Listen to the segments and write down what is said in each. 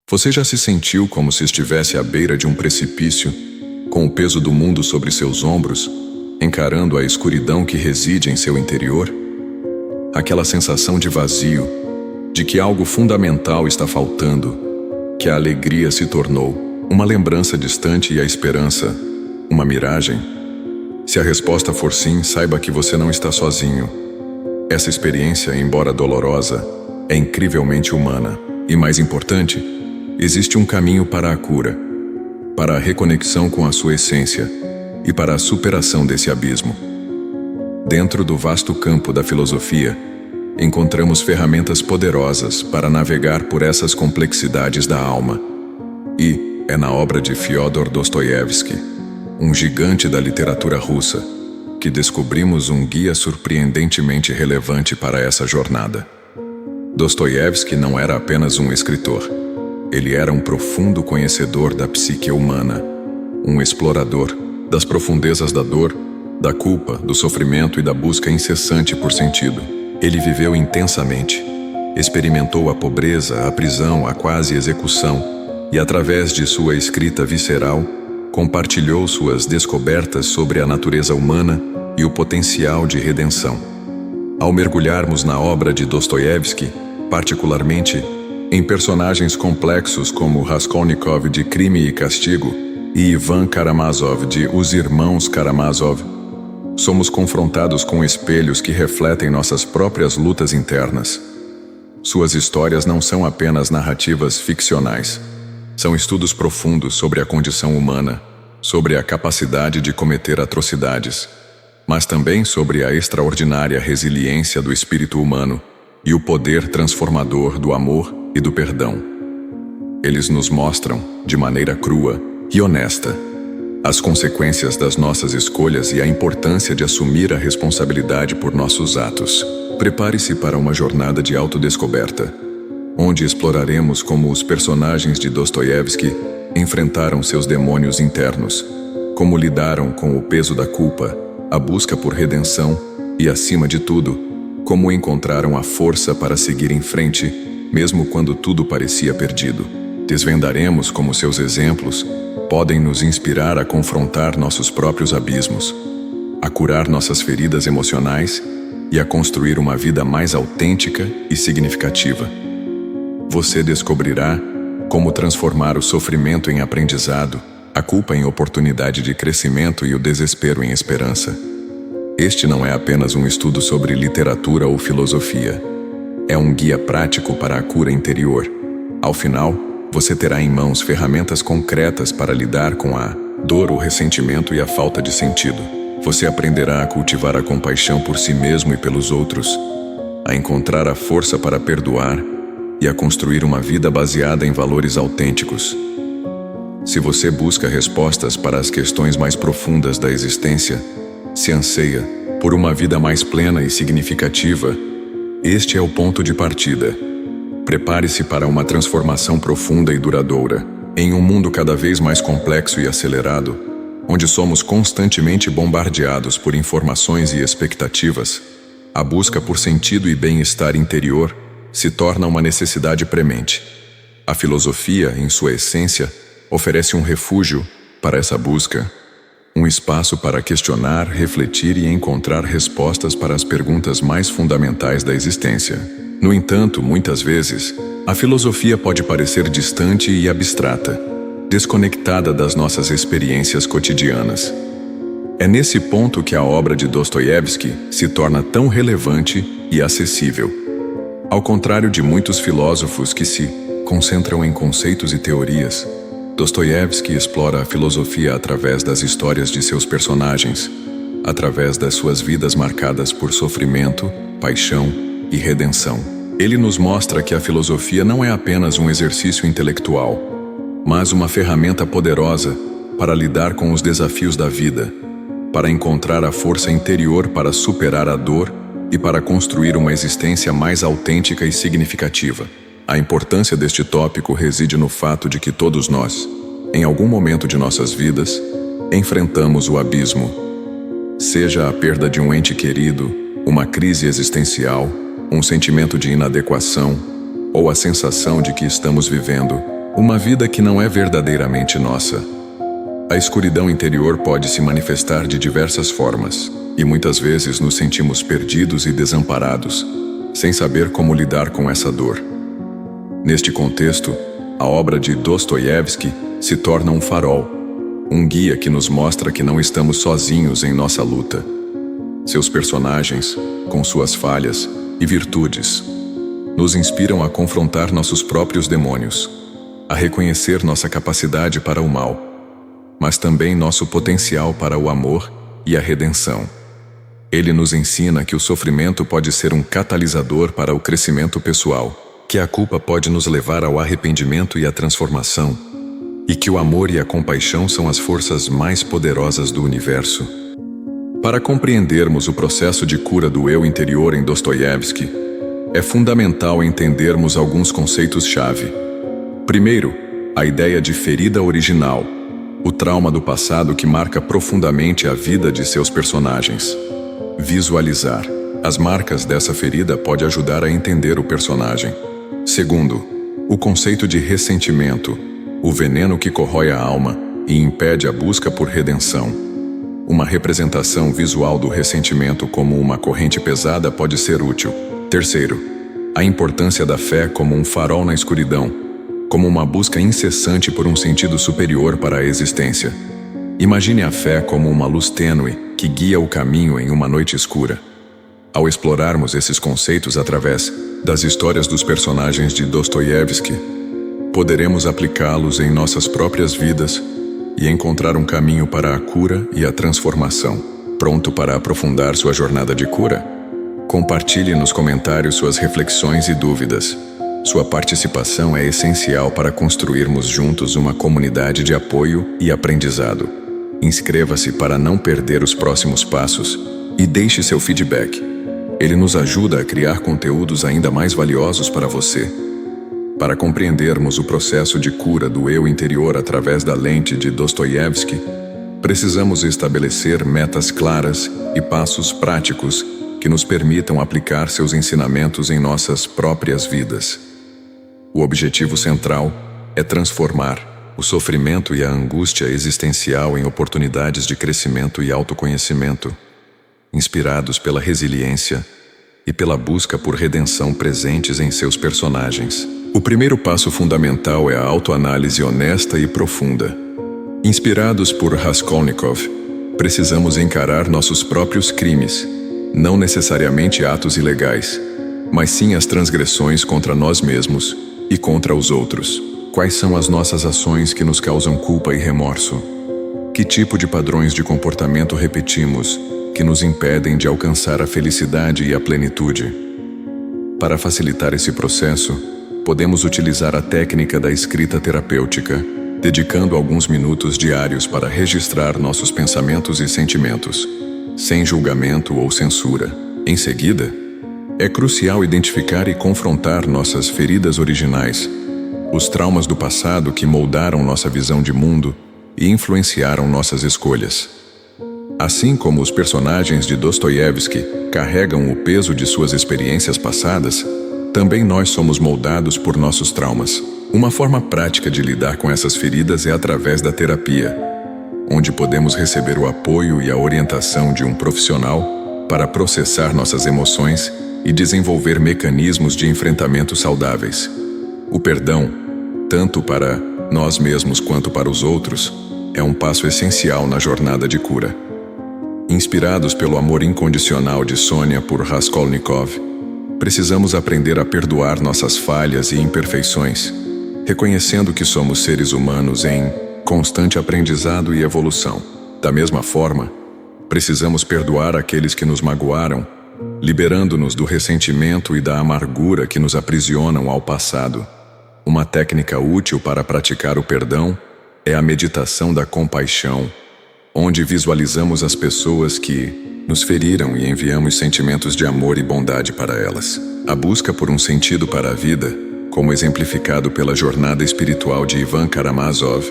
Você já se sentiu como se estivesse à beira de um precipício, com o peso do mundo sobre seus ombros, encarando a escuridão que reside em seu interior? Aquela sensação de vazio, de que algo fundamental está faltando, que a alegria se tornou uma lembrança distante e a esperança uma miragem? Se a resposta for sim, saiba que você não está sozinho. Essa experiência, embora dolorosa, é incrivelmente humana. E mais importante, existe um caminho para a cura, para a reconexão com a sua essência e para a superação desse abismo. Dentro do vasto campo da filosofia, encontramos ferramentas poderosas para navegar por essas complexidades da alma. E é na obra de Fyodor Dostoiévski, um gigante da literatura russa, que descobrimos um guia surpreendentemente relevante para essa jornada. Dostoiévski não era apenas um escritor. Ele era um profundo conhecedor da psique humana, um explorador das profundezas da dor, da culpa, do sofrimento e da busca incessante por sentido. Ele viveu intensamente, experimentou a pobreza, a prisão, a quase execução, e através de sua escrita visceral, compartilhou suas descobertas sobre a natureza humana e o potencial de redenção. Ao mergulharmos na obra de Dostoiévski, particularmente em personagens complexos como Raskolnikov de Crime e Castigo e Ivan Karamazov de Os Irmãos Karamazov, somos confrontados com espelhos que refletem nossas próprias lutas internas. Suas histórias não são apenas narrativas ficcionais. São estudos profundos sobre a condição humana, sobre a capacidade de cometer atrocidades, mas também sobre a extraordinária resiliência do espírito humano e o poder transformador do amor e do perdão. Eles nos mostram, de maneira crua e honesta, as consequências das nossas escolhas e a importância de assumir a responsabilidade por nossos atos. Prepare-se para uma jornada de autodescoberta, onde exploraremos como os personagens de Dostoiévski enfrentaram seus demônios internos, como lidaram com o peso da culpa, a busca por redenção e, acima de tudo, como encontraram a força para seguir em frente, mesmo quando tudo parecia perdido. Desvendaremos como seus exemplos podem nos inspirar a confrontar nossos próprios abismos, a curar nossas feridas emocionais e a construir uma vida mais autêntica e significativa. Você descobrirá como transformar o sofrimento em aprendizado, a culpa em oportunidade de crescimento e o desespero em esperança. Este não é apenas um estudo sobre literatura ou filosofia. É um guia prático para a cura interior. Ao final, você terá em mãos ferramentas concretas para lidar com a dor, o ressentimento e a falta de sentido. Você aprenderá a cultivar a compaixão por si mesmo e pelos outros, a encontrar a força para perdoar e a construir uma vida baseada em valores autênticos. Se você busca respostas para as questões mais profundas da existência, se anseia por uma vida mais plena e significativa, este é o ponto de partida. Prepare-se para uma transformação profunda e duradoura. Em um mundo cada vez mais complexo e acelerado, onde somos constantemente bombardeados por informações e expectativas, a busca por sentido e bem-estar interior se torna uma necessidade premente. A filosofia, em sua essência, oferece um refúgio para essa busca, um espaço para questionar, refletir e encontrar respostas para as perguntas mais fundamentais da existência. No entanto, muitas vezes, a filosofia pode parecer distante e abstrata, desconectada das nossas experiências cotidianas. É nesse ponto que a obra de Dostoiévski se torna tão relevante e acessível. Ao contrário de muitos filósofos que se concentram em conceitos e teorias, Dostoiévski explora a filosofia através das histórias de seus personagens, através das suas vidas marcadas por sofrimento, paixão e redenção. Ele nos mostra que a filosofia não é apenas um exercício intelectual, mas uma ferramenta poderosa para lidar com os desafios da vida, para encontrar a força interior para superar a dor e para construir uma existência mais autêntica e significativa. A importância deste tópico reside no fato de que todos nós, em algum momento de nossas vidas, enfrentamos o abismo. Seja a perda de um ente querido, uma crise existencial, um sentimento de inadequação ou a sensação de que estamos vivendo Uma vida que não é verdadeiramente nossa. A escuridão interior pode se manifestar de diversas formas, e muitas vezes nos sentimos perdidos e desamparados, sem saber como lidar com essa dor. Neste contexto, a obra de Dostoiévski se torna um farol, um guia que nos mostra que não estamos sozinhos em nossa luta. Seus personagens, com suas falhas e virtudes, nos inspiram a confrontar nossos próprios demônios, a reconhecer nossa capacidade para o mal, mas também nosso potencial para o amor e a redenção. Ele nos ensina que o sofrimento pode ser um catalisador para o crescimento pessoal, que a culpa pode nos levar ao arrependimento e à transformação, e que o amor e a compaixão são as forças mais poderosas do universo. Para compreendermos o processo de cura do eu interior em Dostoiévski, é fundamental entendermos alguns conceitos-chave. Primeiro, a ideia de ferida original, o trauma do passado que marca profundamente a vida de seus personagens. Visualizar as marcas dessa ferida pode ajudar a entender o personagem. Segundo, o conceito de ressentimento, o veneno que corrói a alma e impede a busca por redenção. Uma representação visual do ressentimento como uma corrente pesada pode ser útil. Terceiro, a importância da fé como um farol na escuridão, como uma busca incessante por um sentido superior para a existência. Imagine a fé como uma luz tênue que guia o caminho em uma noite escura. Ao explorarmos esses conceitos através das histórias dos personagens de Dostoiévski, poderemos aplicá-los em nossas próprias vidas e encontrar um caminho para a cura e a transformação. Pronto para aprofundar sua jornada de cura? Compartilhe nos comentários suas reflexões e dúvidas. Sua participação é essencial para construirmos juntos uma comunidade de apoio e aprendizado. Inscreva-se para não perder os próximos passos e deixe seu feedback. Ele nos ajuda a criar conteúdos ainda mais valiosos para você. Para compreendermos o processo de cura do eu interior através da lente de Dostoiévski, precisamos estabelecer metas claras e passos práticos que nos permitam aplicar seus ensinamentos em nossas próprias vidas. O objetivo central é transformar o sofrimento e a angústia existencial em oportunidades de crescimento e autoconhecimento, inspirados pela resiliência e pela busca por redenção presentes em seus personagens. O primeiro passo fundamental é a autoanálise honesta e profunda. Inspirados por Raskolnikov, precisamos encarar nossos próprios crimes, não necessariamente atos ilegais, mas sim as transgressões contra nós mesmos e contra os outros. Quais são as nossas ações que nos causam culpa e remorso? Que tipo de padrões de comportamento repetimos que nos impedem de alcançar a felicidade e a plenitude? Para facilitar esse processo, podemos utilizar a técnica da escrita terapêutica, dedicando alguns minutos diários para registrar nossos pensamentos e sentimentos, sem julgamento ou censura. Em seguida, é crucial identificar e confrontar nossas feridas originais, os traumas do passado que moldaram nossa visão de mundo e influenciaram nossas escolhas. Assim como os personagens de Dostoiévski carregam o peso de suas experiências passadas, também nós somos moldados por nossos traumas. Uma forma prática de lidar com essas feridas é através da terapia, onde podemos receber o apoio e a orientação de um profissional para processar nossas emoções e desenvolver mecanismos de enfrentamento saudáveis. O perdão, tanto para nós mesmos quanto para os outros, é um passo essencial na jornada de cura. Inspirados pelo amor incondicional de Sônia por Raskolnikov, precisamos aprender a perdoar nossas falhas e imperfeições, reconhecendo que somos seres humanos em constante aprendizado e evolução. Da mesma forma, precisamos perdoar aqueles que nos magoaram, liberando-nos do ressentimento e da amargura que nos aprisionam ao passado. Uma técnica útil para praticar o perdão é a meditação da compaixão, onde visualizamos as pessoas que nos feriram e enviamos sentimentos de amor e bondade para elas. A busca por um sentido para a vida, como exemplificado pela jornada espiritual de Ivan Karamazov,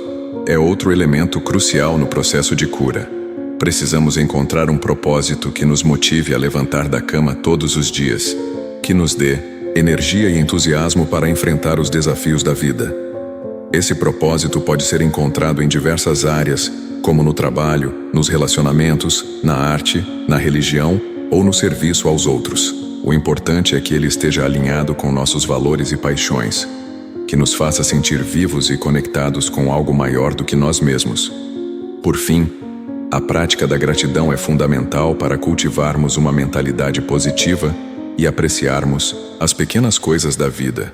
é outro elemento crucial no processo de cura. Precisamos encontrar um propósito que nos motive a levantar da cama todos os dias, que nos dê energia e entusiasmo para enfrentar os desafios da vida. Esse propósito pode ser encontrado em diversas áreas, como no trabalho, nos relacionamentos, na arte, na religião ou no serviço aos outros. O importante é que ele esteja alinhado com nossos valores e paixões, que nos faça sentir vivos e conectados com algo maior do que nós mesmos. Por fim, a prática da gratidão é fundamental para cultivarmos uma mentalidade positiva e apreciarmos as pequenas coisas da vida.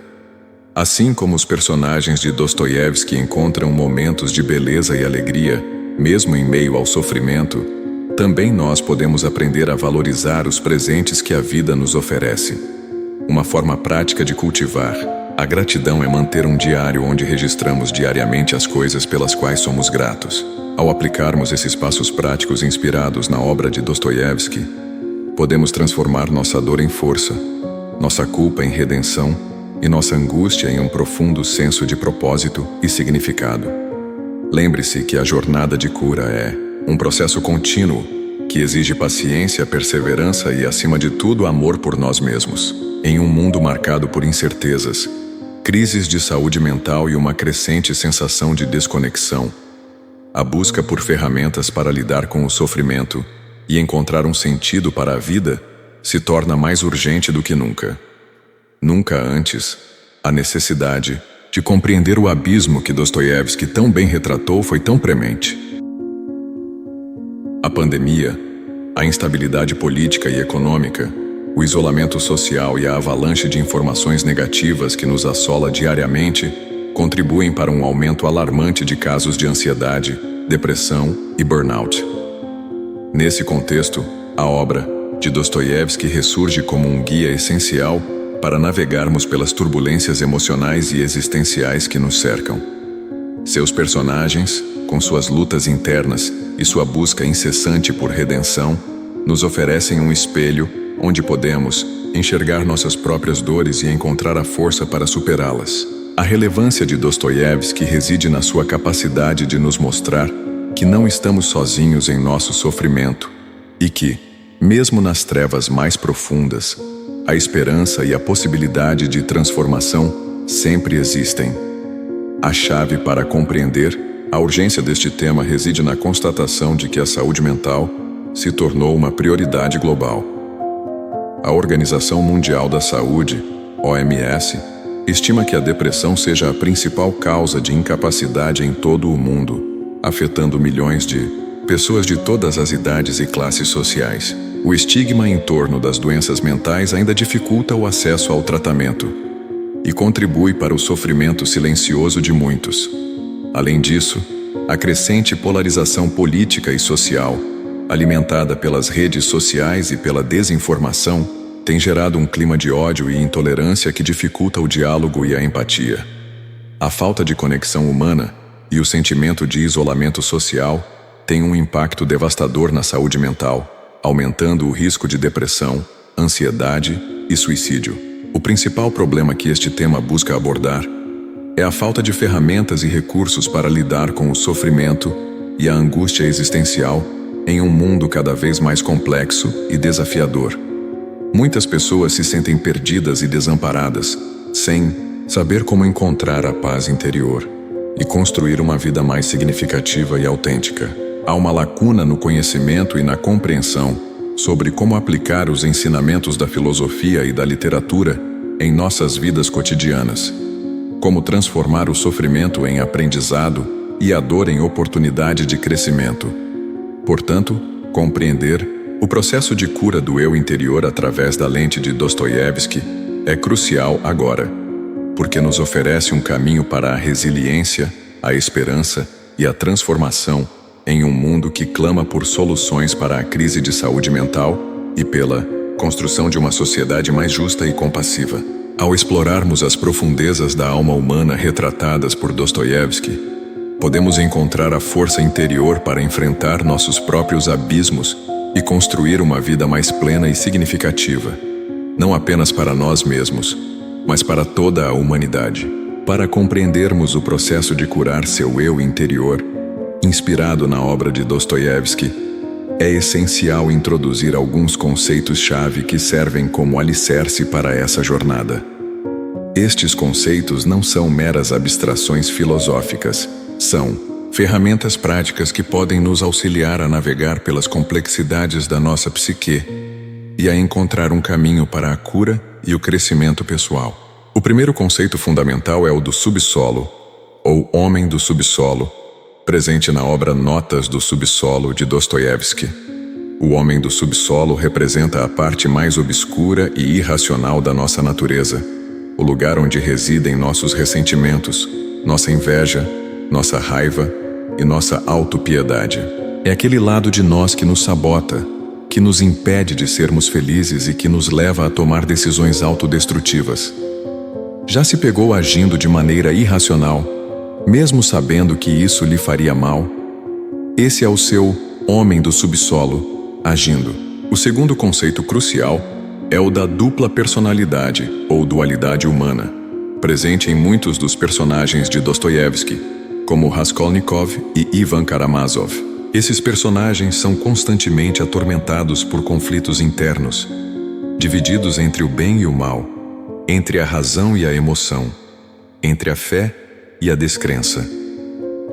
Assim como os personagens de Dostoiévski encontram momentos de beleza e alegria, mesmo em meio ao sofrimento, também nós podemos aprender a valorizar os presentes que a vida nos oferece. Uma forma prática de cultivar a gratidão é manter um diário onde registramos diariamente as coisas pelas quais somos gratos. Ao aplicarmos esses passos práticos inspirados na obra de Dostoiévski, podemos transformar nossa dor em força, nossa culpa em redenção e nossa angústia em um profundo senso de propósito e significado. Lembre-se que a jornada de cura é um processo contínuo que exige paciência, perseverança e, acima de tudo, amor por nós mesmos. Em um mundo marcado por incertezas, crises de saúde mental e uma crescente sensação de desconexão, a busca por ferramentas para lidar com o sofrimento e encontrar um sentido para a vida se torna mais urgente do que nunca. Nunca antes, a necessidade de compreender o abismo que Dostoiévski tão bem retratou foi tão premente. A pandemia, a instabilidade política e econômica, o isolamento social e a avalanche de informações negativas que nos assola diariamente contribuem para um aumento alarmante de casos de ansiedade, depressão e burnout. Nesse contexto, a obra de Dostoiévski ressurge como um guia essencial para navegarmos pelas turbulências emocionais e existenciais que nos cercam. Seus personagens, com suas lutas internas e sua busca incessante por redenção, nos oferecem um espelho onde podemos enxergar nossas próprias dores e encontrar a força para superá-las. A relevância de Dostoiévski reside na sua capacidade de nos mostrar que não estamos sozinhos em nosso sofrimento e que, mesmo nas trevas mais profundas, a esperança e a possibilidade de transformação sempre existem. A chave para compreender a urgência deste tema reside na constatação de que a saúde mental se tornou uma prioridade global. A Organização Mundial da Saúde, OMS, estima que a depressão seja a principal causa de incapacidade em todo o mundo, afetando milhões de pessoas de todas as idades e classes sociais. O estigma em torno das doenças mentais ainda dificulta o acesso ao tratamento e contribui para o sofrimento silencioso de muitos. Além disso, a crescente polarização política e social, alimentada pelas redes sociais e pela desinformação, tem gerado um clima de ódio e intolerância que dificulta o diálogo e a empatia. A falta de conexão humana e o sentimento de isolamento social têm um impacto devastador na saúde mental, aumentando o risco de depressão, ansiedade e suicídio. O principal problema que este tema busca abordar é a falta de ferramentas e recursos para lidar com o sofrimento e a angústia existencial em um mundo cada vez mais complexo e desafiador. Muitas pessoas se sentem perdidas e desamparadas, sem saber como encontrar a paz interior e construir uma vida mais significativa e autêntica. Há uma lacuna no conhecimento e na compreensão sobre como aplicar os ensinamentos da filosofia e da literatura em nossas vidas cotidianas, como transformar o sofrimento em aprendizado e a dor em oportunidade de crescimento. Portanto, compreender o processo de cura do eu interior através da lente de Dostoiévski é crucial agora, porque nos oferece um caminho para a resiliência, a esperança e a transformação em um mundo que clama por soluções para a crise de saúde mental e pela construção de uma sociedade mais justa e compassiva. Ao explorarmos as profundezas da alma humana retratadas por Dostoiévski, podemos encontrar a força interior para enfrentar nossos próprios abismos e construir uma vida mais plena e significativa, não apenas para nós mesmos, mas para toda a humanidade. Para compreendermos o processo de curar seu eu interior, inspirado na obra de Dostoiévski, é essencial introduzir alguns conceitos-chave que servem como alicerce para essa jornada. Estes conceitos não são meras abstrações filosóficas, são ferramentas práticas que podem nos auxiliar a navegar pelas complexidades da nossa psique e a encontrar um caminho para a cura e o crescimento pessoal. O primeiro conceito fundamental é o do subsolo, ou homem do subsolo, presente na obra Notas do Subsolo, de Dostoiévski. O homem do subsolo representa a parte mais obscura e irracional da nossa natureza, o lugar onde residem nossos ressentimentos, nossa inveja, nossa raiva e nossa autopiedade. É aquele lado de nós que nos sabota, que nos impede de sermos felizes e que nos leva a tomar decisões autodestrutivas. Já se pegou agindo de maneira irracional, mesmo sabendo que isso lhe faria mal? Esse é o seu homem do subsolo, agindo. O segundo conceito crucial é o da dupla personalidade, ou dualidade humana, presente em muitos dos personagens de Dostoiévski, como Raskolnikov e Ivan Karamazov. Esses personagens são constantemente atormentados por conflitos internos, divididos entre o bem e o mal, entre a razão e a emoção, entre a fé e a descrença.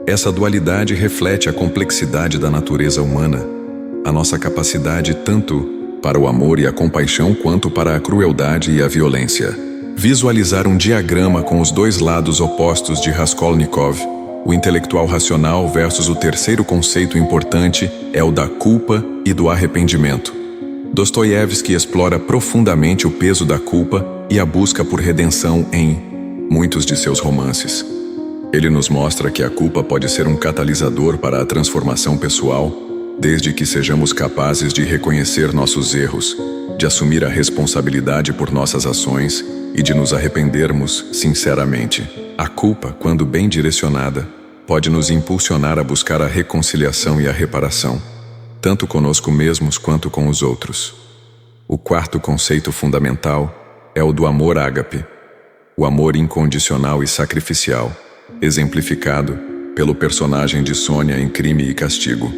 Essa dualidade reflete a complexidade da natureza humana, a nossa capacidade tanto para o amor e a compaixão quanto para a crueldade e a violência. Visualizar um diagrama com os dois lados opostos de Raskolnikov, o intelectual racional versus o terceiro conceito importante é o da culpa e do arrependimento. Dostoiévski explora profundamente o peso da culpa e a busca por redenção em muitos de seus romances. Ele nos mostra que a culpa pode ser um catalisador para a transformação pessoal, desde que sejamos capazes de reconhecer nossos erros, de assumir a responsabilidade por nossas ações e de nos arrependermos sinceramente. A culpa, quando bem direcionada, pode nos impulsionar a buscar a reconciliação e a reparação, tanto conosco mesmos quanto com os outros. O quarto conceito fundamental é o do amor ágape, o amor incondicional e sacrificial, exemplificado pelo personagem de Sônia em Crime e Castigo.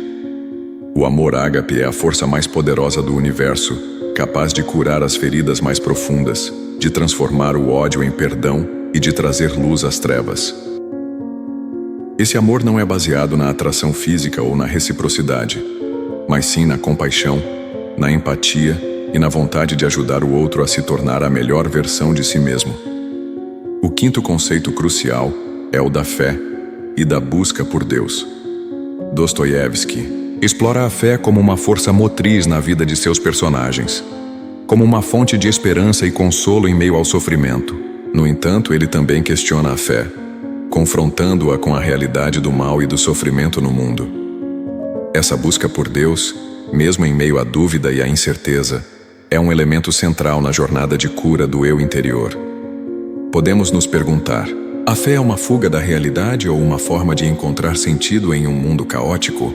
O amor ágape é a força mais poderosa do universo, capaz de curar as feridas mais profundas, de transformar o ódio em perdão e de trazer luz às trevas. Esse amor não é baseado na atração física ou na reciprocidade, mas sim na compaixão, na empatia e na vontade de ajudar o outro a se tornar a melhor versão de si mesmo. O quinto conceito crucial é o da fé e da busca por Deus. Dostoiévski explora a fé como uma força motriz na vida de seus personagens, como uma fonte de esperança e consolo em meio ao sofrimento. No entanto, ele também questiona a fé, confrontando-a com a realidade do mal e do sofrimento no mundo. Essa busca por Deus, mesmo em meio à dúvida e à incerteza, é um elemento central na jornada de cura do eu interior. Podemos nos perguntar: a fé é uma fuga da realidade ou uma forma de encontrar sentido em um mundo caótico?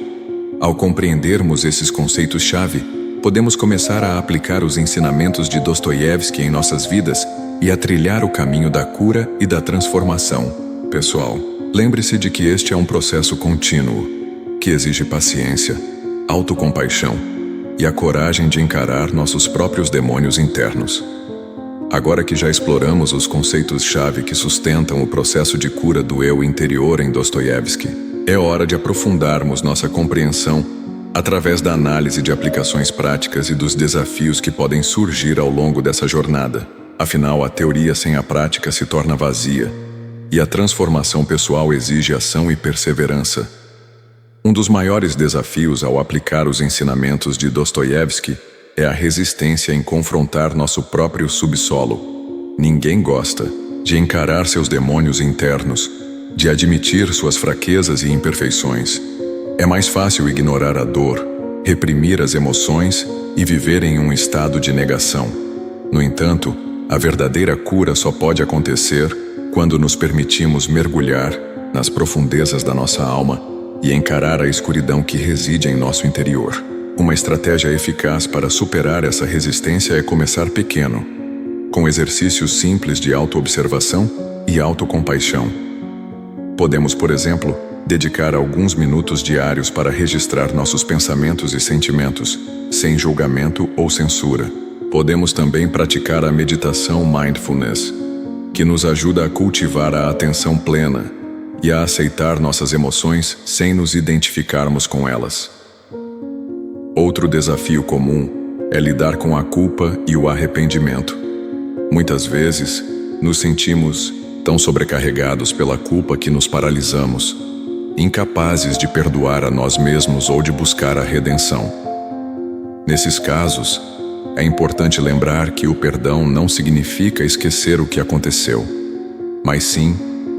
Ao compreendermos esses conceitos-chave, podemos começar a aplicar os ensinamentos de Dostoiévski em nossas vidas e a trilhar o caminho da cura e da transformação. Pessoal, lembre-se de que este é um processo contínuo, que exige paciência, autocompaixão e a coragem de encarar nossos próprios demônios internos. Agora que já exploramos os conceitos-chave que sustentam o processo de cura do eu interior em Dostoiévski, é hora de aprofundarmos nossa compreensão através da análise de aplicações práticas e dos desafios que podem surgir ao longo dessa jornada. Afinal, a teoria sem a prática se torna vazia, e a transformação pessoal exige ação e perseverança. Um dos maiores desafios ao aplicar os ensinamentos de Dostoiévski é a resistência em confrontar nosso próprio subsolo. Ninguém gosta de encarar seus demônios internos, de admitir suas fraquezas e imperfeições. É mais fácil ignorar a dor, reprimir as emoções e viver em um estado de negação. No entanto, a verdadeira cura só pode acontecer quando nos permitimos mergulhar nas profundezas da nossa alma e encarar a escuridão que reside em nosso interior. Uma estratégia eficaz para superar essa resistência é começar pequeno, com exercícios simples de autoobservação e autocompaixão. Podemos, por exemplo, dedicar alguns minutos diários para registrar nossos pensamentos e sentimentos, sem julgamento ou censura. Podemos também praticar a meditação mindfulness, que nos ajuda a cultivar a atenção plena e a aceitar nossas emoções sem nos identificarmos com elas. Outro desafio comum é lidar com a culpa e o arrependimento. Muitas vezes, nos sentimos tão sobrecarregados pela culpa que nos paralisamos, incapazes de perdoar a nós mesmos ou de buscar a redenção. Nesses casos, é importante lembrar que o perdão não significa esquecer o que aconteceu, mas sim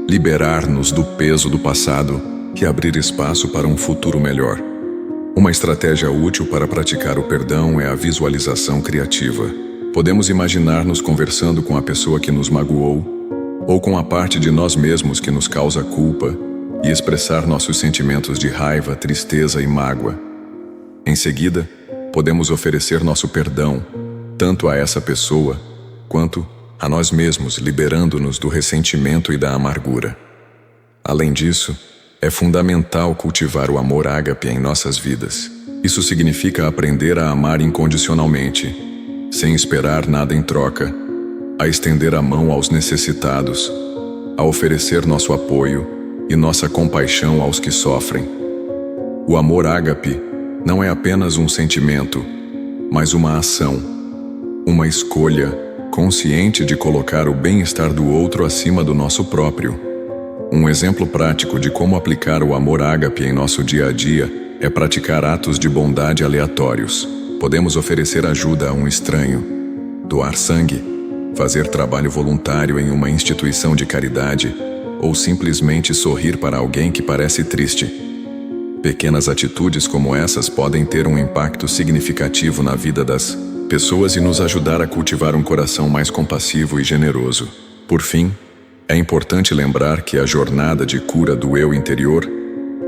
liberar-nos do peso do passado e abrir espaço para um futuro melhor. Uma estratégia útil para praticar o perdão é a visualização criativa. Podemos imaginar-nos conversando com a pessoa que nos magoou ou com a parte de nós mesmos que nos causa culpa e expressar nossos sentimentos de raiva, tristeza e mágoa. Em seguida, podemos oferecer nosso perdão tanto a essa pessoa quanto a nós mesmos, liberando-nos do ressentimento e da amargura. Além disso, é fundamental cultivar o amor ágape em nossas vidas. Isso significa aprender a amar incondicionalmente, sem esperar nada em troca, a estender a mão aos necessitados, a oferecer nosso apoio e nossa compaixão aos que sofrem. O amor ágape não é apenas um sentimento, mas uma ação, uma escolha consciente de colocar o bem-estar do outro acima do nosso próprio. Um exemplo prático de como aplicar o amor ágape em nosso dia a dia é praticar atos de bondade aleatórios. Podemos oferecer ajuda a um estranho, doar sangue, fazer trabalho voluntário em uma instituição de caridade ou simplesmente sorrir para alguém que parece triste. Pequenas atitudes como essas podem ter um impacto significativo na vida das pessoas e nos ajudar a cultivar um coração mais compassivo e generoso. Por fim, é importante lembrar que a jornada de cura do eu interior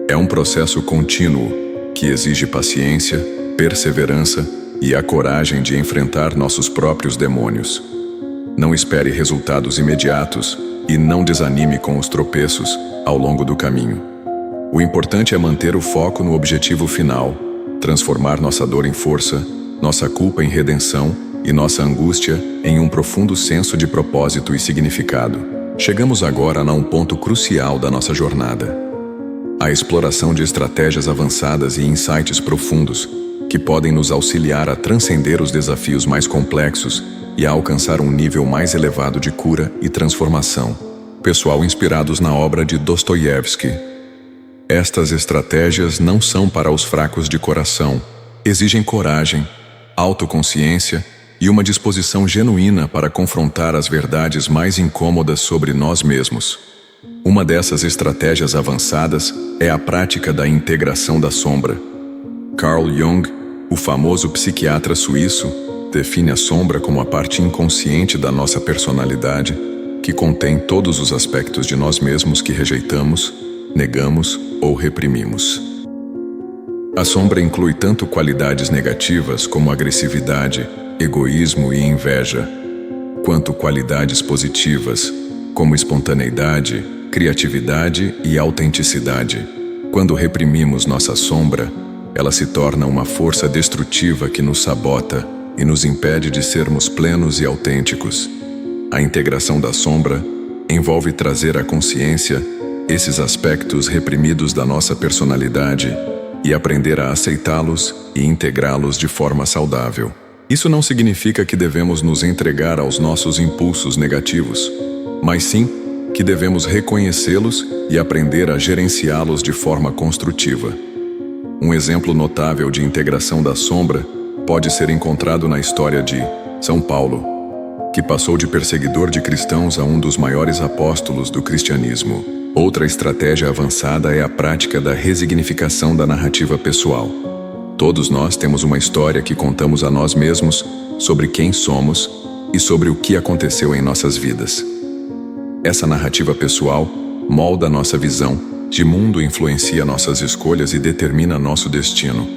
é um processo contínuo que exige paciência, perseverança e a coragem de enfrentar nossos próprios demônios. Não espere resultados imediatos e não desanime com os tropeços ao longo do caminho. O importante é manter o foco no objetivo final, transformar nossa dor em força, nossa culpa em redenção e nossa angústia em um profundo senso de propósito e significado. Chegamos agora a um ponto crucial da nossa jornada: a exploração de estratégias avançadas e insights profundos que podem nos auxiliar a transcender os desafios mais complexos e a alcançar um nível mais elevado de cura e transformação pessoal inspirados na obra de Dostoiévski. Estas estratégias não são para os fracos de coração, exigem coragem, autoconsciência e uma disposição genuína para confrontar as verdades mais incômodas sobre nós mesmos. Uma dessas estratégias avançadas é a prática da integração da sombra. Carl Jung, o famoso psiquiatra suíço, define a sombra como a parte inconsciente da nossa personalidade, que contém todos os aspectos de nós mesmos que rejeitamos, negamos ou reprimimos. A sombra inclui tanto qualidades negativas como agressividade, egoísmo e inveja, quanto qualidades positivas, como espontaneidade, criatividade e autenticidade. Quando reprimimos nossa sombra, ela se torna uma força destrutiva que nos sabota e nos impede de sermos plenos e autênticos. A integração da sombra envolve trazer à consciência esses aspectos reprimidos da nossa personalidade e aprender a aceitá-los e integrá-los de forma saudável. Isso não significa que devemos nos entregar aos nossos impulsos negativos, mas sim que devemos reconhecê-los e aprender a gerenciá-los de forma construtiva. Um exemplo notável de integração da sombra pode ser encontrado na história de São Paulo, que passou de perseguidor de cristãos a um dos maiores apóstolos do cristianismo. Outra estratégia avançada é a prática da resignificação da narrativa pessoal. Todos nós temos uma história que contamos a nós mesmos sobre quem somos e sobre o que aconteceu em nossas vidas. Essa narrativa pessoal molda nossa visão de mundo, influencia nossas escolhas e determina nosso destino.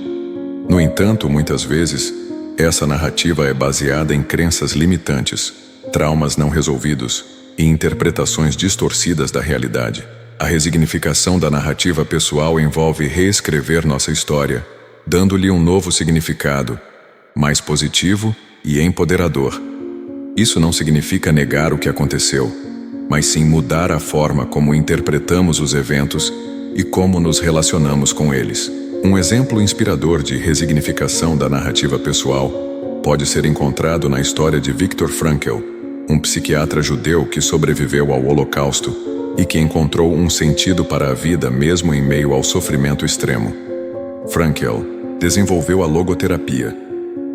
No entanto, muitas vezes, essa narrativa é baseada em crenças limitantes, traumas não resolvidos e interpretações distorcidas da realidade. A resignificação da narrativa pessoal envolve reescrever nossa história, dando-lhe um novo significado, mais positivo e empoderador. Isso não significa negar o que aconteceu, mas sim mudar a forma como interpretamos os eventos e como nos relacionamos com eles. Um exemplo inspirador de resignificação da narrativa pessoal pode ser encontrado na história de Viktor Frankl, um psiquiatra judeu que sobreviveu ao Holocausto e que encontrou um sentido para a vida mesmo em meio ao sofrimento extremo. Frankl desenvolveu a logoterapia,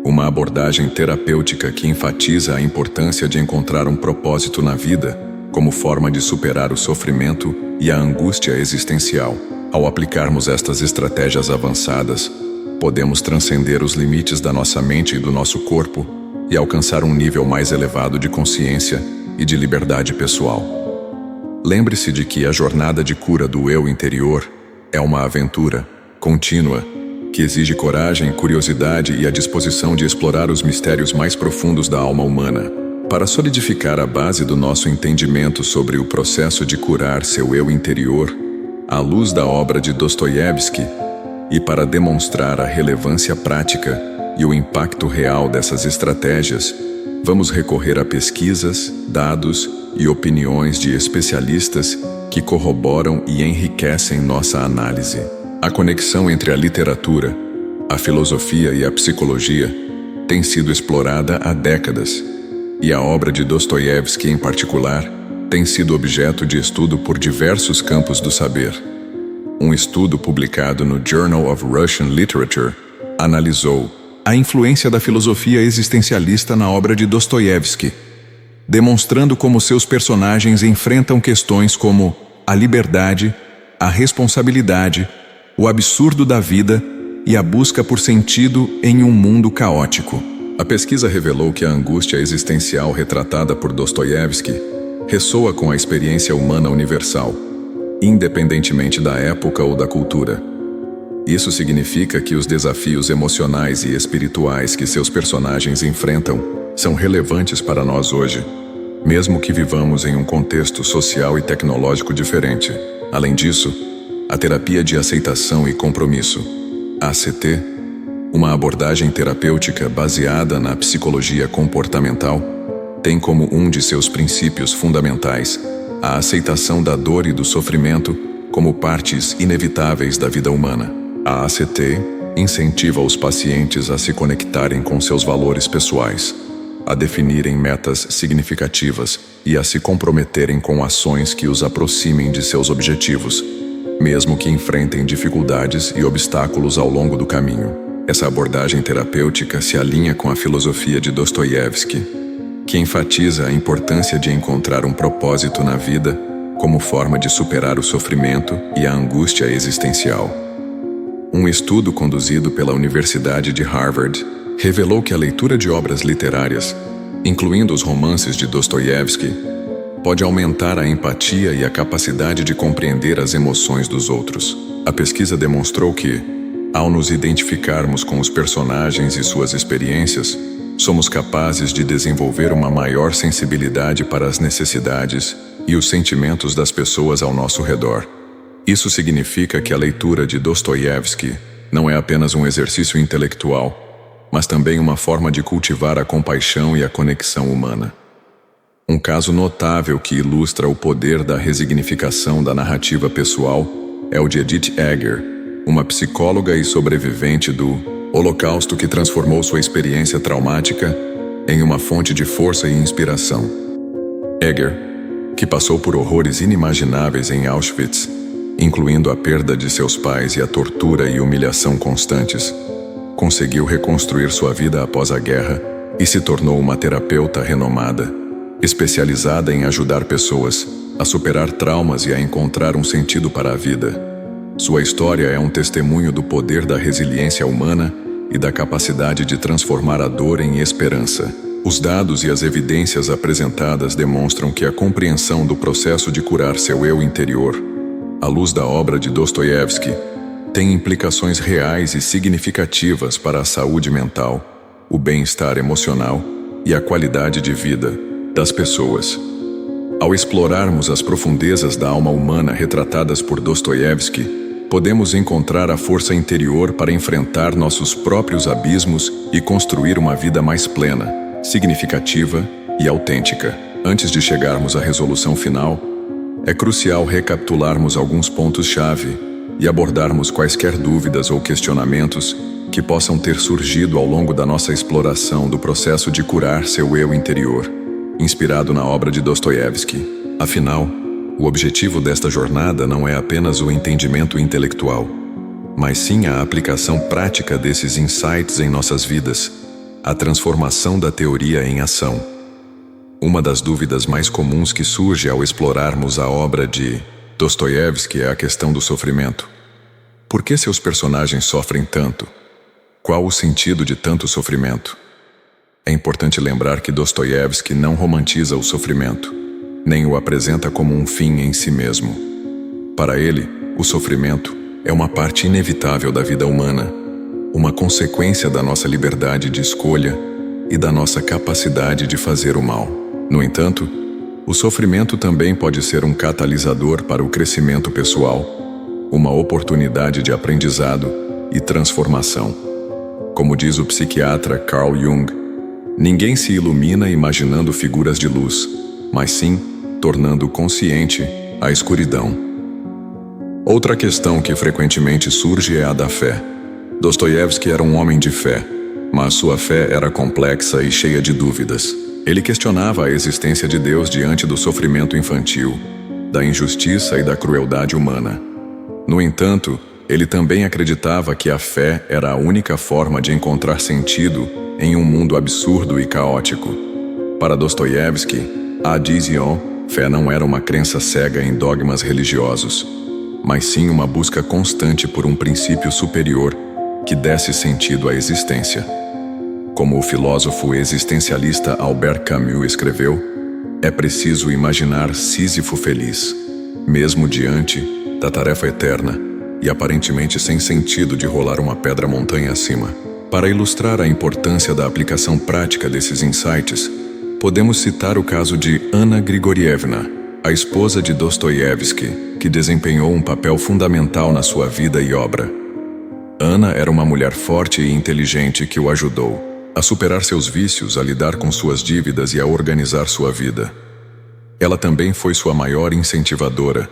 uma abordagem terapêutica que enfatiza a importância de encontrar um propósito na vida como forma de superar o sofrimento e a angústia existencial. Ao aplicarmos estas estratégias avançadas, podemos transcender os limites da nossa mente e do nosso corpo e alcançar um nível mais elevado de consciência e de liberdade pessoal. Lembre-se de que a jornada de cura do eu interior é uma aventura contínua que exige coragem, curiosidade e a disposição de explorar os mistérios mais profundos da alma humana. Para solidificar a base do nosso entendimento sobre o processo de curar seu eu interior, à luz da obra de Dostoiévski, e para demonstrar a relevância prática e o impacto real dessas estratégias, vamos recorrer a pesquisas, dados e opiniões de especialistas que corroboram e enriquecem nossa análise. A conexão entre a literatura, a filosofia e a psicologia tem sido explorada há décadas, e a obra de Dostoiévski, em particular, tem sido objeto de estudo por diversos campos do saber. Um estudo publicado no Journal of Russian Literature analisou a influência da filosofia existencialista na obra de Dostoiévski, demonstrando como seus personagens enfrentam questões como a liberdade, a responsabilidade, o absurdo da vida e a busca por sentido em um mundo caótico. A pesquisa revelou que a angústia existencial retratada por Dostoiévski ressoa com a experiência humana universal, independentemente da época ou da cultura. Isso significa que os desafios emocionais e espirituais que seus personagens enfrentam são relevantes para nós hoje, mesmo que vivamos em um contexto social e tecnológico diferente. Além disso, a terapia de aceitação e compromisso, ACT, uma abordagem terapêutica baseada na psicologia comportamental, tem como um de seus princípios fundamentais a aceitação da dor e do sofrimento como partes inevitáveis da vida humana. A ACT incentiva os pacientes a se conectarem com seus valores pessoais, a definirem metas significativas e a se comprometerem com ações que os aproximem de seus objetivos, mesmo que enfrentem dificuldades e obstáculos ao longo do caminho. Essa abordagem terapêutica se alinha com a filosofia de Dostoiévski, que enfatiza a importância de encontrar um propósito na vida como forma de superar o sofrimento e a angústia existencial. Um estudo conduzido pela Universidade de Harvard revelou que a leitura de obras literárias, incluindo os romances de Dostoiévski, pode aumentar a empatia e a capacidade de compreender as emoções dos outros. A pesquisa demonstrou que, ao nos identificarmos com os personagens e suas experiências, somos capazes de desenvolver uma maior sensibilidade para as necessidades e os sentimentos das pessoas ao nosso redor. Isso significa que a leitura de Dostoiévski não é apenas um exercício intelectual, mas também uma forma de cultivar a compaixão e a conexão humana. Um caso notável que ilustra o poder da resignificação da narrativa pessoal é o de Edith Eger, uma psicóloga e sobrevivente do Holocausto que transformou sua experiência traumática em uma fonte de força e inspiração. Eger, que passou por horrores inimagináveis em Auschwitz, incluindo a perda de seus pais e a tortura e humilhação constantes, conseguiu reconstruir sua vida após a guerra e se tornou uma terapeuta renomada, especializada em ajudar pessoas a superar traumas e a encontrar um sentido para a vida. Sua história é um testemunho do poder da resiliência humana e da capacidade de transformar a dor em esperança. Os dados e as evidências apresentadas demonstram que a compreensão do processo de curar seu eu interior, à luz da obra de Dostoiévski, tem implicações reais e significativas para a saúde mental, o bem-estar emocional e a qualidade de vida das pessoas. Ao explorarmos as profundezas da alma humana retratadas por Dostoiévski, podemos encontrar a força interior para enfrentar nossos próprios abismos e construir uma vida mais plena, significativa e autêntica. antes de chegarmos à resolução final, é crucial recapitularmos alguns pontos-chave e abordarmos quaisquer dúvidas ou questionamentos que possam ter surgido ao longo da nossa exploração do processo de curar seu eu interior, inspirado na obra de Dostoiévski. Afinal, o objetivo desta jornada não é apenas o entendimento intelectual, mas sim a aplicação prática desses insights em nossas vidas, a transformação da teoria em ação. Uma das dúvidas mais comuns que surge ao explorarmos a obra de Dostoiévski é a questão do sofrimento. Por que seus personagens sofrem tanto? Qual o sentido de tanto sofrimento? É importante lembrar que Dostoiévski não romantiza o sofrimento, nem o apresenta como um fim em si mesmo. Para ele, o sofrimento é uma parte inevitável da vida humana, uma consequência da nossa liberdade de escolha e da nossa capacidade de fazer o mal. No entanto, o sofrimento também pode ser um catalisador para o crescimento pessoal, uma oportunidade de aprendizado e transformação. Como diz o psiquiatra Carl Jung, ninguém se ilumina imaginando figuras de luz, mas sim tornando consciente a escuridão. Outra questão que frequentemente surge é a da fé. Dostoiévski era um homem de fé, mas sua fé era complexa e cheia de dúvidas. Ele questionava a existência de Deus diante do sofrimento infantil, da injustiça e da crueldade humana. No entanto, ele também acreditava que a fé era a única forma de encontrar sentido em um mundo absurdo e caótico. Para Dostoiévski, a Dizion, fé não era uma crença cega em dogmas religiosos, mas sim uma busca constante por um princípio superior que desse sentido à existência. Como o filósofo existencialista Albert Camus escreveu, é preciso imaginar Sísifo feliz, mesmo diante da tarefa eterna e aparentemente sem sentido de rolar uma pedra montanha acima. Para ilustrar a importância da aplicação prática desses insights, podemos citar o caso de Anna Grigorievna, a esposa de Dostoiévski, que desempenhou um papel fundamental na sua vida e obra. Anna era uma mulher forte e inteligente que o ajudou a superar seus vícios, a lidar com suas dívidas e a organizar sua vida. Ela também foi sua maior incentivadora,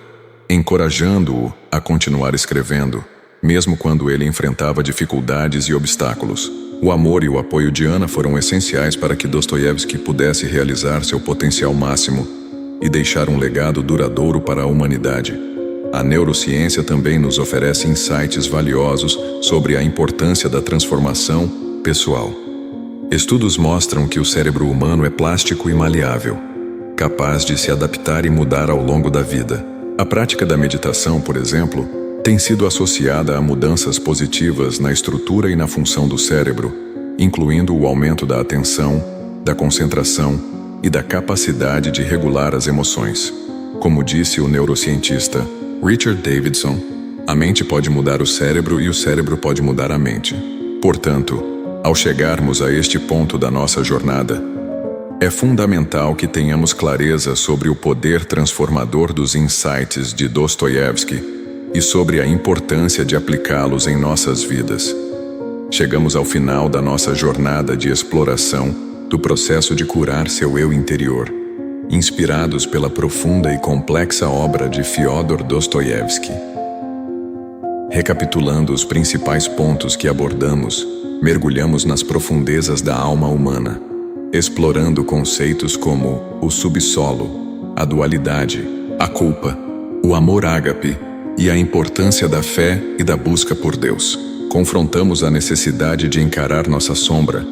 encorajando-o a continuar escrevendo, mesmo quando ele enfrentava dificuldades e obstáculos. O amor e o apoio de Anna foram essenciais para que Dostoiévski pudesse realizar seu potencial máximo e deixar um legado duradouro para a humanidade. A neurociência também nos oferece insights valiosos sobre a importância da transformação pessoal. Estudos mostram que o cérebro humano é plástico e maleável, capaz de se adaptar e mudar ao longo da vida. A prática da meditação, por exemplo, tem sido associada a mudanças positivas na estrutura e na função do cérebro, incluindo o aumento da atenção, da concentração e da capacidade de regular as emoções. Como disse o neurocientista Richard Davidson, a mente pode mudar o cérebro e o cérebro pode mudar a mente. Portanto, ao chegarmos a este ponto da nossa jornada, é fundamental que tenhamos clareza sobre o poder transformador dos insights de Dostoiévski e sobre a importância de aplicá-los em nossas vidas. Chegamos ao final da nossa jornada de exploração do processo de curar seu eu interior, inspirados pela profunda e complexa obra de Fyodor Dostoiévski. Recapitulando os principais pontos que abordamos, mergulhamos nas profundezas da alma humana, explorando conceitos como o subsolo, a dualidade, a culpa, o amor ágape e a importância da fé e da busca por Deus. Confrontamos a necessidade de encarar nossa sombra,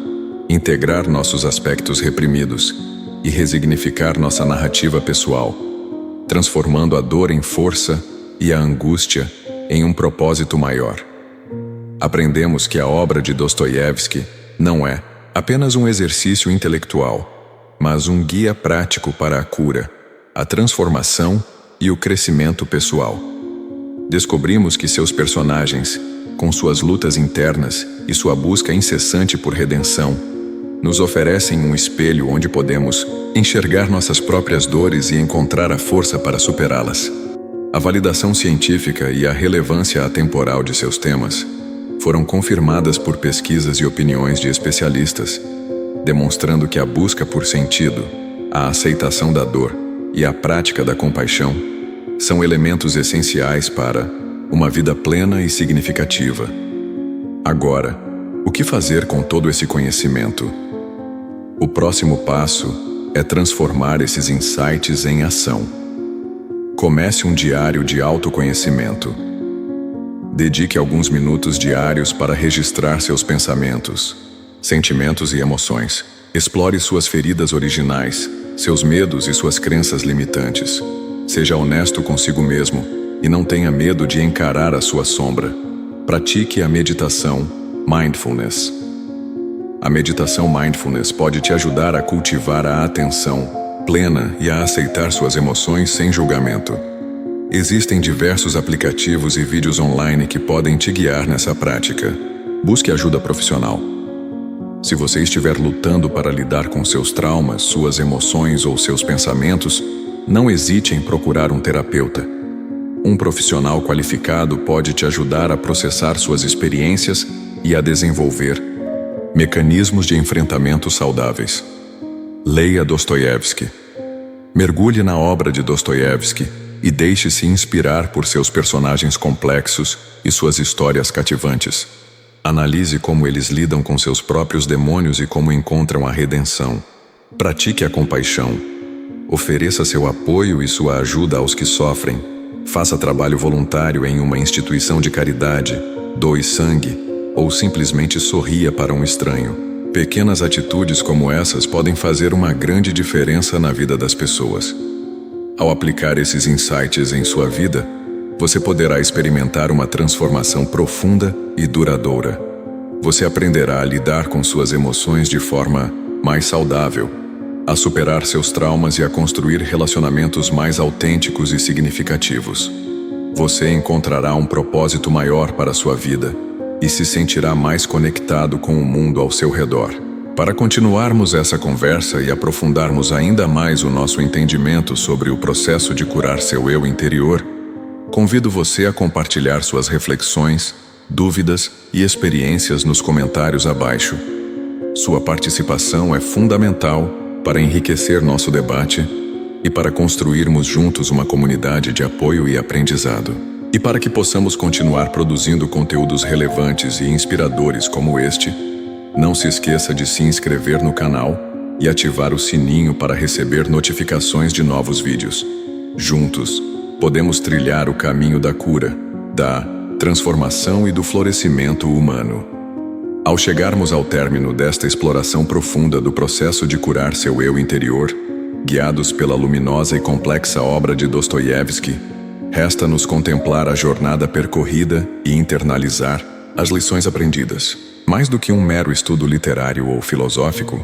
integrar nossos aspectos reprimidos e resignificar nossa narrativa pessoal, transformando a dor em força e a angústia em um propósito maior. Aprendemos que a obra de Dostoiévski não é apenas um exercício intelectual, mas um guia prático para a cura, a transformação e o crescimento pessoal. Descobrimos que seus personagens, com suas lutas internas e sua busca incessante por redenção, nos oferecem um espelho onde podemos enxergar nossas próprias dores e encontrar a força para superá-las. A validação científica e a relevância atemporal de seus temas foram confirmadas por pesquisas e opiniões de especialistas, demonstrando que a busca por sentido, a aceitação da dor e a prática da compaixão são elementos essenciais para uma vida plena e significativa. Agora, o que fazer com todo esse conhecimento? O próximo passo é transformar esses insights em ação. Comece um diário de autoconhecimento. Dedique alguns minutos diários para registrar seus pensamentos, sentimentos e emoções. Explore suas feridas originais, seus medos e suas crenças limitantes. Seja honesto consigo mesmo e não tenha medo de encarar a sua sombra. Pratique a meditação Mindfulness. A meditação Mindfulness pode te ajudar a cultivar a atenção plena e a aceitar suas emoções sem julgamento. Existem diversos aplicativos e vídeos online que podem te guiar nessa prática. Busque ajuda profissional. Se você estiver lutando para lidar com seus traumas, suas emoções ou seus pensamentos, não hesite em procurar um terapeuta. Um profissional qualificado pode te ajudar a processar suas experiências e a desenvolver mecanismos de enfrentamento saudáveis. Leia Dostoiévski. Mergulhe na obra de Dostoiévski e deixe-se inspirar por seus personagens complexos e suas histórias cativantes. Analise como eles lidam com seus próprios demônios e como encontram a redenção. Pratique a compaixão. Ofereça seu apoio e sua ajuda aos que sofrem. Faça trabalho voluntário em uma instituição de caridade. Doe sangue ou simplesmente sorria para um estranho. Pequenas atitudes como essas podem fazer uma grande diferença na vida das pessoas. Ao aplicar esses insights em sua vida, você poderá experimentar uma transformação profunda e duradoura. Você aprenderá a lidar com suas emoções de forma mais saudável, a superar seus traumas e a construir relacionamentos mais autênticos e significativos. Você encontrará um propósito maior para sua vida e se sentirá mais conectado com o mundo ao seu redor. Para continuarmos essa conversa e aprofundarmos ainda mais o nosso entendimento sobre o processo de curar seu eu interior, convido você a compartilhar suas reflexões, dúvidas e experiências nos comentários abaixo. Sua participação é fundamental para enriquecer nosso debate e para construirmos juntos uma comunidade de apoio e aprendizado. E para que possamos continuar produzindo conteúdos relevantes e inspiradores como este, não se esqueça de se inscrever no canal e ativar o sininho para receber notificações de novos vídeos. Juntos, podemos trilhar o caminho da cura, da transformação e do florescimento humano. Ao chegarmos ao término desta exploração profunda do processo de curar seu eu interior, guiados pela luminosa e complexa obra de Dostoiévski, resta-nos contemplar a jornada percorrida e internalizar as lições aprendidas. Mais do que um mero estudo literário ou filosófico,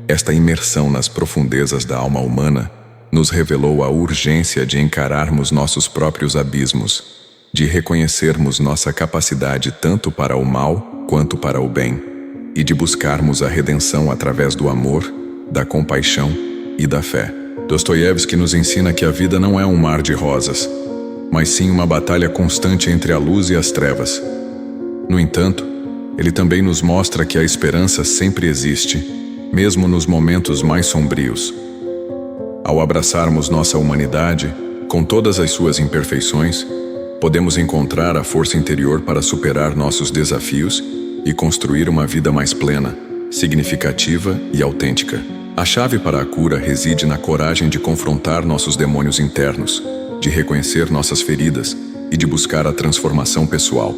esta imersão nas profundezas da alma humana nos revelou a urgência de encararmos nossos próprios abismos, de reconhecermos nossa capacidade tanto para o mal quanto para o bem, e de buscarmos a redenção através do amor, da compaixão e da fé. Dostoiévski nos ensina que a vida não é um mar de rosas, mas sim uma batalha constante entre a luz e as trevas. No entanto, ele também nos mostra que a esperança sempre existe, mesmo nos momentos mais sombrios. Ao abraçarmos nossa humanidade, com todas as suas imperfeições, podemos encontrar a força interior para superar nossos desafios e construir uma vida mais plena, significativa e autêntica. A chave para a cura reside na coragem de confrontar nossos demônios internos, de reconhecer nossas feridas e de buscar a transformação pessoal.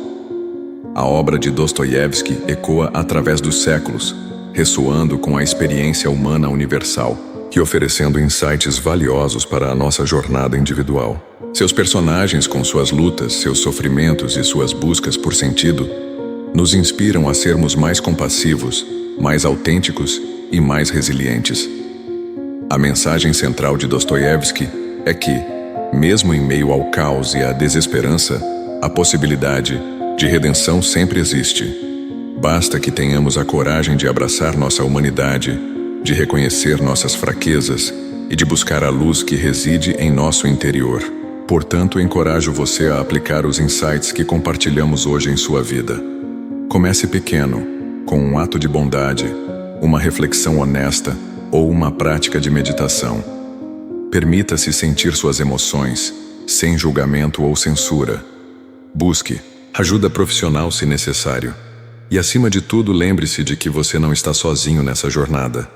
A obra de Dostoiévski ecoa através dos séculos, ressoando com a experiência humana universal e oferecendo insights valiosos para a nossa jornada individual. Seus personagens, com suas lutas, seus sofrimentos e suas buscas por sentido, nos inspiram a sermos mais compassivos, mais autênticos e mais resilientes. A mensagem central de Dostoiévski é que, mesmo em meio ao caos e à desesperança, a possibilidade de redenção sempre existe. Basta que tenhamos a coragem de abraçar nossa humanidade, de reconhecer nossas fraquezas e de buscar a luz que reside em nosso interior. Portanto, encorajo você a aplicar os insights que compartilhamos hoje em sua vida. Comece pequeno, com um ato de bondade, uma reflexão honesta ou uma prática de meditação. Permita-se sentir suas emoções, sem julgamento ou censura. Busque ajuda profissional se necessário. E acima de tudo, lembre-se de que você não está sozinho nessa jornada.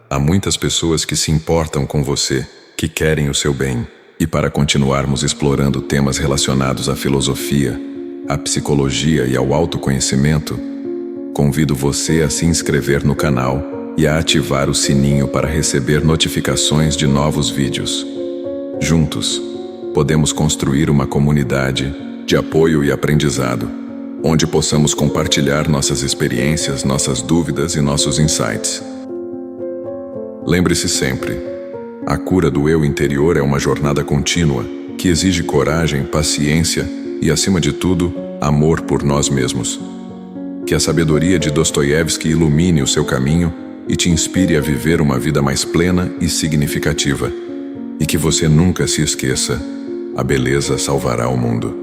Há muitas pessoas que se importam com você, que querem o seu bem. E para continuarmos explorando temas relacionados à filosofia, à psicologia e ao autoconhecimento, convido você a se inscrever no canal e a ativar o sininho para receber notificações de novos vídeos. Juntos, podemos construir uma comunidade de apoio e aprendizado, onde possamos compartilhar nossas experiências, nossas dúvidas e nossos insights. Lembre-se sempre, a cura do eu interior é uma jornada contínua que exige coragem, paciência e, acima de tudo, amor por nós mesmos. Que a sabedoria de Dostoiévski ilumine o seu caminho e te inspire a viver uma vida mais plena e significativa. E que você nunca se esqueça, a beleza salvará o mundo.